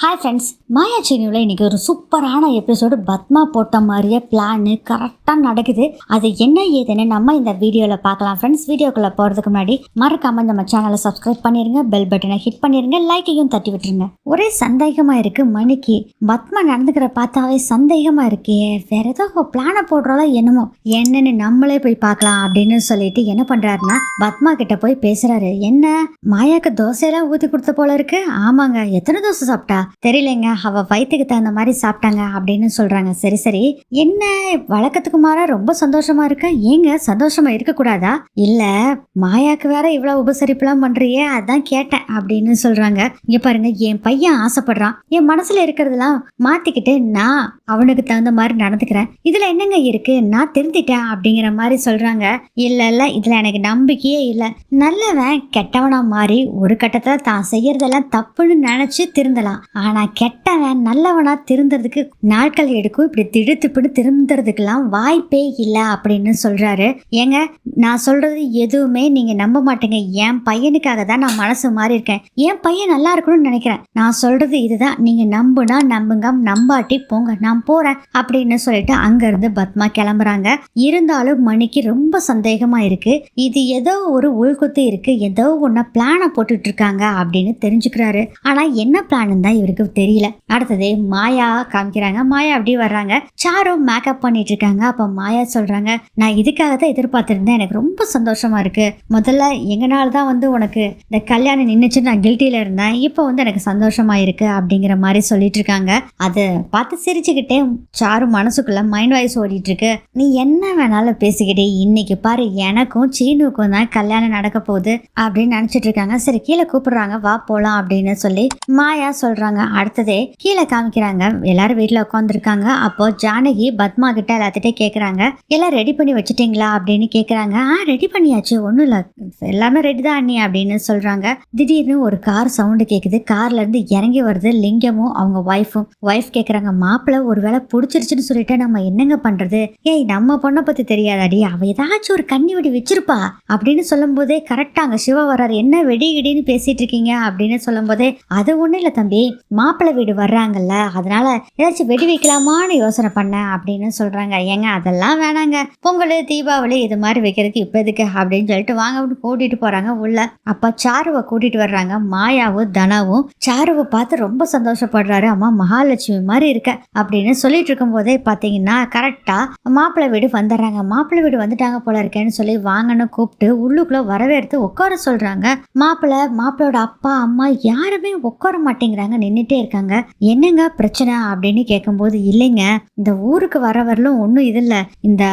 Hi friends, மாயா சேனலில் இன்றைக்கி ஒரு சூப்பரான எபிசோடு. பத்மா போட்ட மாதிரியே பிளான்னு கரெக்டாக நடக்குது. அது என்ன ஏதுன்னு நம்ம இந்த வீடியோவில் பார்க்கலாம் ஃப்ரெண்ட்ஸ். வீடியோக்குள்ளே போகிறதுக்கு முன்னாடி மறக்காமல் நம்ம சேனலை சப்ஸ்கிரைப் பண்ணிடுங்க, பெல் பட்டனை ஹிட் பண்ணிடுங்க, லைக்கையும் தட்டி விட்டுருங்க. ஒரே சந்தேகமாக இருக்குது மணிக்கு. பத்மா நடந்துக்கிற பார்த்தாவே சந்தேகமாக இருக்கே, வேறு ஏதோ பிளானை போடுறாலோ என்னமோ, என்னன்னு நம்மளே போய் பார்க்கலாம் அப்படின்னு சொல்லிட்டு என்ன பண்ணுறாருன்னா பத்மா கிட்ட போய் பேசுகிறாரு. என்ன மாயாவுக்கு தோசையெல்லாம் ஊற்றி கொடுத்த போல இருக்கு? ஆமாங்க. எத்தனை தோசை சாப்பிட்டா தெரியலைங்க, அவ வயிற்றுக்கு தகுந்த மாதிரி சாப்பிட்டாங்க அப்படின்னு சொல்றாங்க. சரி சரி, என்ன வழக்கத்துக்கு மாறா ரொம்ப சந்தோஷமா இருக்க? ஏங்க சந்தோஷமா இருக்க கூடாதா? இல்ல, மாயாக்கு வேற இவ்வளவு உபசரிப்புலாம் பண்றியே, அதான் கேட்டேன் அப்படின்னு சொல்றாங்க. இங்க பாருங்க, என் பையன் ஆசைப்படுறான், என் மனசுல இருக்கிறதெல்லாம் மாத்திக்கிட்டு நான் அவனுக்கு தகுந்த மாதிரி நடந்துக்கிறேன். இதுல என்னங்க இருக்கு, நான் திருந்திட்டேன் அப்படிங்கிற மாதிரி சொல்றாங்க. இல்ல இல்ல, இதுல எனக்கு நம்பிக்கையே இல்ல. நல்லவன் கெட்டவனா மாறி ஒரு கட்டத்துல தான் செய்யறதெல்லாம் தப்புன்னு நினைச்சு திருந்தலாம். ஆனா கெட்டவன் நல்லவனா திருந்துறதுக்கு நாட்கள் எடுக்கும். இப்படி திடுத்துப்பிடு திருந்துறதுக்கெல்லாம் வாய்ப்பே இல்லை அப்படின்னு சொல்றாரு. ஏங்க, நான் சொல்றது எதுவுமே நீங்க நம்ப மாட்டேங்க. என் பையனுக்காக தான் நான் மனசு மாறி இருக்கேன். என் பையன் நல்லா இருக்கணும்னு நினைக்கிறேன். நான் சொல்றது இதுதான். நீங்க நம்புனா நம்புங்க, நம்பாட்டி போங்க, நான் போறேன் அப்படின்னு சொல்லிட்டு அங்க இருந்து பத்மா கிளம்புறாங்க. இருந்தாலும் மணிக்கு ரொம்ப சந்தேகமா இருக்கு. இது ஏதோ ஒரு உள்குத்து இருக்கு, ஏதோ ஒன்ன பிளான போட்டுட்டு இருக்காங்க அப்படின்னு தெரிஞ்சுக்கிறாரு. ஆனா என்ன பிளான் தான் இவருக்கு தெரியல. அடுத்தது மாயா காமிக்கிறாங்க. மாயா அப்படி வர்றாங்க. சாரும் மேக்கப் பண்ணிட்டு இருக்காங்க. அப்ப மாயா சொல்றாங்க, நான் இதுக்காக தான் எதிர்பார்த்திருந்தேன், எனக்கு ரொம்ப சந்தோஷமா இருக்கு. முதல்ல எங்கனால தான் உனக்கு இந்த கல்யாணம் நின்னுச்சு, நான் கில்ட்டில இருந்தேன், இப்போ எனக்கு சந்தோஷமா இருக்கு அப்படிங்கிற மாதிரி சொல்லிட்டு இருக்காங்க. அதை பார்த்து சிரிச்சுக்கிட்டே சாரு மனசுக்குள்ள மைண்ட் வாய்ஸ் ஓடிட்டு இருக்கு. நீ என்ன வேணாலும் பேசிக்கிட்டே, இன்னைக்கு பாரு எனக்கும் சீனுக்கும் தான் கல்யாணம் நடக்க போகுது அப்படின்னு நினைச்சிட்டு இருக்காங்க. சரி, கீழே கூப்பிடுறாங்க, வா போலாம் அப்படின்னு சொல்லி மாயா சொல்றாங்க. அடுத்ததே கீழே காமிக்கிறாங்க. எல்லாரும் வீட்டுல உட்காந்துருக்காங்க. அப்போ ஜானகி பத்மா கிட்ட எல்லாத்திட்டே கேக்குறாங்க, எல்லாம் ரெடி பண்ணி வச்சுட்டீங்களா அப்படின்னு கேக்குறாங்க. ரெடி பண்ணியாச்சு, ஒண்ணும் இல்ல, எல்லாமே ரெடி தான் அண்ணி அப்படின்னு சொல்றாங்க. திடீர்னு ஒரு கார் சவுண்டு கேக்குது. கார்ல இருந்து இறங்கி வருது லிங்கமும் அவங்க ஒய்ஃபும். ஒய்ஃப் கேக்குறாங்க, மாப்பிள்ள ஒருவேளை பிடிச்சிருச்சுன்னு சொல்லிட்டு நம்ம என்னங்க பண்றது? ஏய், நம்ம பொண்ணை பத்தி தெரியாதாடி, அவ ஏதாச்சும் ஒரு கண்ணி வெடி வச்சிருப்பா அப்படின்னு சொல்லும் போதே கரெக்டா அங்க சிவா வர்றாரு. என்ன வெடி கிடின்னு பேசிட்டு இருக்கீங்க அப்படின்னு சொல்லும் போதே, அது ஒண்ணு இல்ல தம்பி, மாப்பிள்ளை வீடு வர்றாங்கல்ல, அதனால ஏதாச்சும் வெடி வைக்கலாமான்னு யோசனை பண்ணேன் அப்படின்னு சொல்றாங்க. ஏங்க அதெல்லாம் வேணாங்க, பொங்கல் தீபாவளி இது மாதிரி வைக்கிறதுக்கு இப்ப எதுக்கு அப்படின்னு சொல்லிட்டு வாங்க கூட்டிட்டு போறாங்க உள்ள. அப்ப சாருவை கூட்டிட்டு வர்றாங்க. மாயாவும் தனாவும் சாருவை பார்த்து ரொம்ப சந்தோஷப்படுறாரு. அம்மா மகாலட்சுமி மாதிரி இருக்க அப்படின்னு சொல்லிட்டு இருக்கும் போதே பாத்தீங்கன்னா கரெக்டா மாப்பிள்ளை வீடு வந்துடுறாங்க. மாப்பிள்ளை வீடு வந்துட்டாங்க போல இருக்கேன்னு சொல்லி வாங்கன்னு கூப்பிட்டு உள்ளுக்குள்ள வரவேற்று உட்கார சொல்றாங்க. மாப்பிள்ளோட அப்பா அம்மா யாருமே உட்கார மாட்டேங்கிறாங்க, நின்றுட்டே இருக்காங்க. என்னங்க பிரச்சனை அப்படின்னு கேட்கும்போது, இல்லைங்க, இந்த ஊருக்கு வரவரலும் ஒன்றும் இது இல்லை, இந்த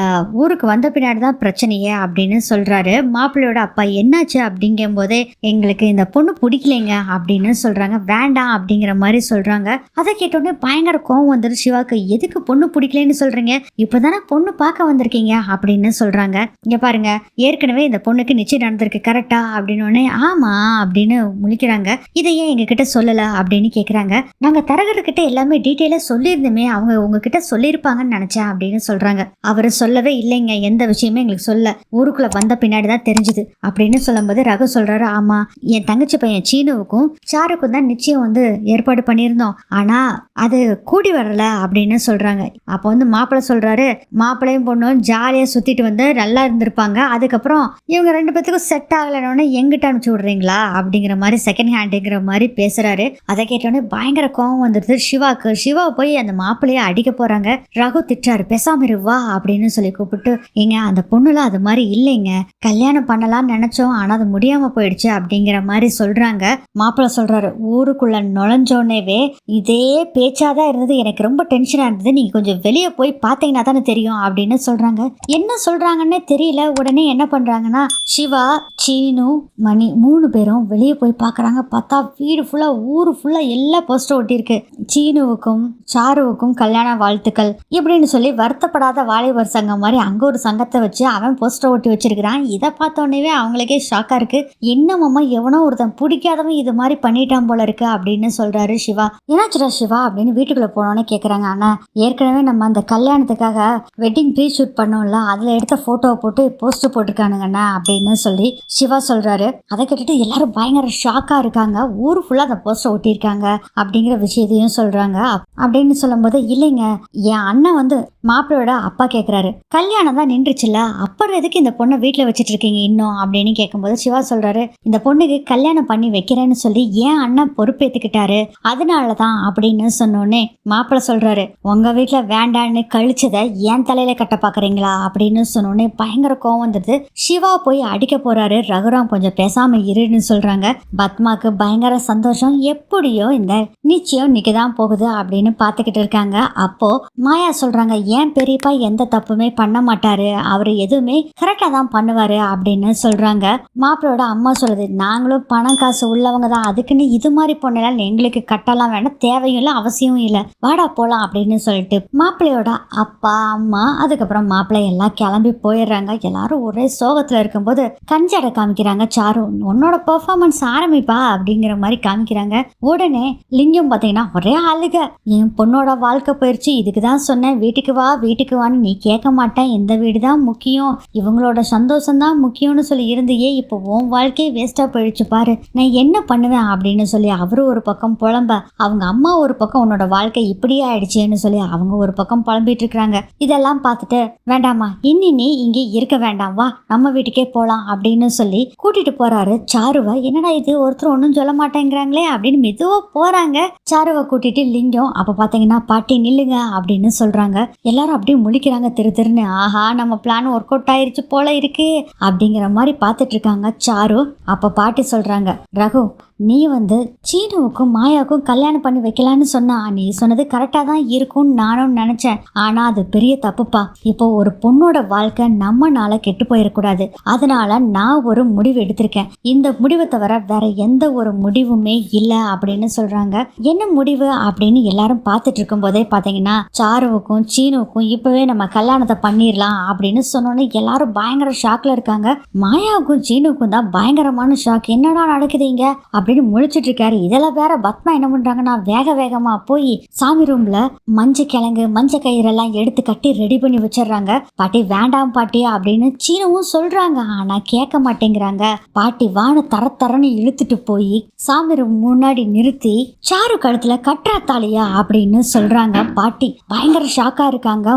ஊருக்கு வந்த பின்னாடி தான் பிரச்சனையே அப்படின்னு சொல்றாரு. மாப்பிள்ளையோட அப்பா என்னாச்சு அப்படிங்கும் போதே, எங்களுக்கு இந்த பொண்ணு பிடிக்கலைங்க அப்படின்னு சொல்றாங்க. வேண்டாம் அப்படிங்கிற மாதிரி சொல்றாங்க. அதை கேட்டோடனே பயங்கர கோவம் வந்துடும் சிவாக்கு. எதுக்கு பொண்ணு பிடிக்கலன்னு சொல்றீங்க? இப்பதானே பொண்ணு பார்க்க வந்திருக்கீங்க அப்படின்னு சொல்றாங்க. இங்க பாருங்க, ஏற்கனவே இந்த பொண்ணுக்கு நிச்சயம் நடந்திருக்கு கரெக்டா அப்படின்னு. ஆமா அப்படின்னு முழிக்கிறாங்க. இதை ஏன் எங்க கிட்ட சொல்லல அப்படின்னு கேக்குறாங்க. நாங்க தரகர்கிட்ட எல்லாமே டீட்டெயிலா சொல்லியிருந்தோமே, அவங்க உங்ககிட்ட சொல்லியிருப்பாங்கன்னு நினைச்சேன் அப்படின்னு சொல்றாங்க. அவரு சொல்லவே இல்லைங்க, எந்த விஷயமே எங்களுக்கு சொல்ல, ஊருக்குள்ள வந்த பின்னாடிதான் தெரிஞ்சுது அப்படின்னு சொல்லும் போது ரகு சொல்றாரு, ஆமா, என் தங்கச்சி பையன் சீனுவுக்கும் சாருக்கும் தான் நிச்சயம் ஏற்பாடு பண்ணியிருந்தோம், ஆனா அது கூடி வரல அப்படின்னு சொல்றாங்க. அப்ப மாப்பிள்ளை சொல்றாரு, மாப்பிள்ளையும் பொண்ணும் ஜாலியா சுத்திட்டு நல்லா இருந்திருப்பாங்க, அதுக்கப்புறம் இவங்க ரெண்டு பேத்துக்கும் செட் ஆகலன்னு எங்கிட்ட அனுப்பிச்சு விடுறீங்களா அப்படிங்கிற மாதிரி செகண்ட் ஹேண்டுங்கிற மாதிரி பேசுறாரு. அதை கேட்டோடனே பயங்கர கோவம் வந்துடுது சிவாக்கு. சிவா போய் அந்த மாப்பிள்ளைய அடிக்க போறாங்க. ரகு திட்டாரு, பேசாம இருவா அப்படின்னு சொல்லி கூப்பிட்டு, ஏங்க அந்த பொண்ணுலாம் அது மாதிரி இல்லைங்க, கல்யாணம் பண்ணலாம்னு நினைச்சோம், ஆனா அது முடியாம போயிடுச்சு அப்படிங்கிற மாதிரி சொல்றாங்க. மாப்பிள்ளை சொல்றாரு, ஊருக்குள்ள நுழைஞ்சோன்னேவே இதே பேச்சாதான் இருந்தது, எனக்கு ரொம்ப டென்ஷனா இருந்தது, நீங்க கொஞ்சம் வெளியே போய் பாத்தீங்கன்னா தானே தெரியும் அப்படின்னு சொல்றாங்க. என்ன சொல்றாங்கன்னே தெரியல. உடனே என்ன பண்றாங்கன்னா, சிவா, சீனு, மணி 3 பேரும் வெளியே போய் பாக்குறாங்க. பார்த்தா வீடு ஃபுல்லா, ஊரு ஃபுல்லா எல்லா போஸ்டர் ஒட்டியிருக்கு. சீனுவுக்கும் சாருவுக்கும் கல்யாண வாழ்த்துக்கள் இப்படின்னு சொல்லி வருத்தப்படாத வாலிபர் சங்கம் மாதிரி அங்க ஒரு சங்கத்தை வச்சு அவன் போஸ்டர் ஒட்டி வச்சிருக்கிறான். இதை பார்த்தோன்னே அவங்களுக்கே ஷாக்கா இருக்கு. என்னமாமா, எவனோ ஒருத்தன் பிடிக்காதவன் இது மாதிரி பண்ணிட்டான் போல இருக்கு அப்படின்னு சொல்றாரு சிவா. என்னாச்சுடா சிவா அப்படின்னு வீட்டுக்குள்ள போனோன்னு கேக்குறாங்க. ஆனா ஏற்கனவே நம்ம அந்த கல்யாணத்துக்காக வெட்டிங் ப்ரீ ஷூட் பண்ணோம்ல, அதுல எடுத்த போட்டோவை போட்டு போஸ்டர் போட்டிருக்கானுங்கண்ணா அப்படின்னு சொல்லி சிவா சொல்றாரு. அதை கேட்டுட்டு எல்லாரும் பயங்கர ஷாக்கா இருக்காங்க. ஊரு ஃபுல்லா அந்த போஸ்டர் ஒட்டியிருக்காங்க. அப்படிங்கிற விஷயத்தையும் சொல்றாங்க. அப்படின்னு சொல்லும்போது, இல்லைங்க, என் அண்ணன் வந்து மாப்பிள்ளையோட அப்பா கேட்குறாரு, கல்யாணம் தான் நின்றுச்சுல்ல, அப்புறம் எதுக்கு இந்த பொண்ணை வீட்டில் வச்சுட்டு இருக்கீங்க இன்னும் அப்படின்னு கேட்கும்போது சிவா சொல்றாரு, இந்த பொண்ணுக்கு கல்யாணம் பண்ணி வைக்கிறேன்னு சொல்லி ஏன் அண்ணன் பொறுப்பேற்றுக்கிட்டாரு, அதனால தான் அப்படின்னு சொன்னோடனே மாப்பிள்ளை சொல்றாரு, உங்க வீட்டில் வேண்டான்னு கழிச்சதை என் தலையில கட்ட பார்க்குறீங்களா அப்படின்னு சொன்னோடனே பயங்கர கோவம் வந்துடுது. சிவா போய் அடிக்க போறாரு. ரகுராம் கொஞ்சம் பேசாம இருன்னு சொல்றாங்க. பத்மாக்கு பயங்கர சந்தோஷம். எப்படியோ இந்த நிச்சயம் நிக்கதான் போகுது அப்படின்னு பார்த்துக்கிட்டு இருக்காங்க. அப்போ மாயா சொல்றாங்க, ஏன் பெரியப்பா எந்த தப்புமே பண்ண மாட்டாரு, அவரு எதுவுமே கரெக்டா தான் பண்ணுவாரு அப்படின்னு சொல்றாங்க. மாப்பிளோட அம்மா சொல்லுது, நாங்களும் பணம் காசு உள்ளவங்க தான், அதுக்குன்னு இது மாதிரி பொண்ணெல்லாம் எங்களுக்கு கட்டலாம் வேண்டாம், தேவையும் இல்லை அவசியமும் இல்லை, வாடா போலாம் அப்படின்னு சொல்லிட்டு மாப்பிள்ளையோட அப்பா அம்மா அதுக்கப்புறம் மாப்பிள்ளை எல்லாம் கிளம்பி போயிடுறாங்க. எல்லாரும் ஒரே சோகத்துல இருக்கும்போது கஞ்சடை காமிக்கிறாங்க. சாரு, உன்னோட பெர்ஃபார்மன்ஸ் ஆரம்பிப்பா அப்படிங்கிற மாதிரி காமிக்கிறாங்க. உடனே லிங்கம் பாத்தீங்கன்னா ஒரே அழுக, என் பொண்ணோட வாழ்க்கை போயிடுச்சு, இதுக்கு தான் சொன்னேன் வீட்டுக்கு வா வீட்டுக்கு வான்னு, நீ கேட்க மாட்டேன், இந்த வீடு தான் முக்கியம், இவங்களோட சந்தோஷம் தான் முக்கியம்னு சொல்லி இருந்தையே, இப்போ உன் வாழ்க்கையே வேஸ்டா போயிடுச்சு பாரு, நான் என்ன பண்ணுவேன் அப்படின்னு சொல்லி அவரு ஒரு பக்கம் புலம்ப, அவங்க அம்மா ஒரு பக்கம் உன்னோட வாழ்க்கை இப்படியே ஆயிடுச்சேன்னு சொல்லி அவங்க ஒரு பக்கம் புலம்பிட்டு இருக்கிறாங்க. இதெல்லாம் பார்த்துட்டு, வேண்டாமா இனி நீ இங்கே இருக்க வேண்டாம், வா நம்ம வீட்டுக்கே போலாம் அப்படின்னு சொல்லி கூட்டிட்டு போறாரு சாருவை. என்னடா இது, ஒருத்தர் ஒன்றும் சொல்ல மாட்டேங்கிறாங்களே அப்படின்னு மெதுவா போறாங்க. சாருவை கூட்டிட்டு லிங்கம் அப்ப பாத்தீங்கன்னா, பாட்டி நில்லுங்க அப்படின்னு சொல்றாங்க. எல்லாரும் அப்படியே முழிக்கிறாங்க திரு திருன்னு, ஆஹா நம்ம பிளான் ஒர்க் அவுட் ஆயிருச்சு போல இருக்கு அப்படிங்கிற மாதிரி பார்த்துட்டு இருக்காங்க சாரு. அப்ப பாட்டி சொல்றாங்க, ரகு நீ வந்து சீனுவுக்கும் மாயாவுக்கும் கல்யாணம் பண்ணி வைக்கலான்னு சொன்னா, நீ சொன்னது கரெக்டாக தான் இருக்கும்னு நானும் நினச்சேன், ஆனால் அது பெரிய தப்புப்பா. இப்போ ஒரு பொண்ணோட வாழ்க்கை நம்மனால கெட்டு போயிடக்கூடாது, அதனால நான் ஒரு முடிவு எடுத்திருக்கேன், இந்த முடிவை தவிர வேற எந்த ஒரு முடிவுமே இல்லை அப்படின்னு சொல்றாங்க. என்ன முடிவு அப்படின்னு எல்லாரும் பார்த்துட்டு இருக்கும் போதே பார்த்தீங்கன்னா, சாருவுக்கும் சீனுவுக்கும் இப்பவே நம்ம கல்யாணத்தை பண்ணிடலாம் அப்படின்னு சொன்னோன்னே எல்லாரும் பயங்கர ஷாக்ல இருக்காங்க. மாயாவுக்கும் சீனுவுக்கும் தான் பயங்கரமான ஷாக், என்னடா நடக்குதுங்க அப்படின்னு முழிச்சிட்டு இருக்காரு. இதெல்லாம் வேற பத்மா என்ன பண்றாங்கன்னா, வேக வேகமா போய் சாமி ரூம்ல மஞ்சள் கிழங்கு மஞ்சள் கயிறெல்லாம் எடுத்து கட்டி ரெடி பண்ணி வச்சிடுறாங்க. பாட்டி வேண்டாம் பாட்டி அப்படின்னு சீனவும் சொல்றாங்க, ஆனா கேட்க மாட்டேங்கிறாங்க. பாட்டி வான தரன்னு இழுத்துட்டு போய் சாமி ரூம் முன்னாடி நிறுத்தி, சாரு கழுத்துல கட்டுறா தாலியா அப்படின்னு சொல்றாங்க. பாட்டி பயங்கர ஷாக்கா இருக்காங்க.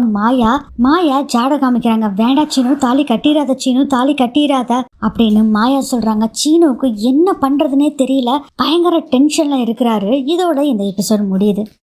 மாயா ஜாட காமிக்கிறாங்க, வேண்டா சீனு தாலி கட்டிராத, சீனு தாலி கட்டிராத அப்படின்னு மாயா சொல்றாங்க. சீனுவுக்கு என்ன பண்றதுன்னே தெரியல, பயங்கர டென்ஷன்ல இருக்கிறாரு. இதோட இந்த எபிசோட் முடியுது.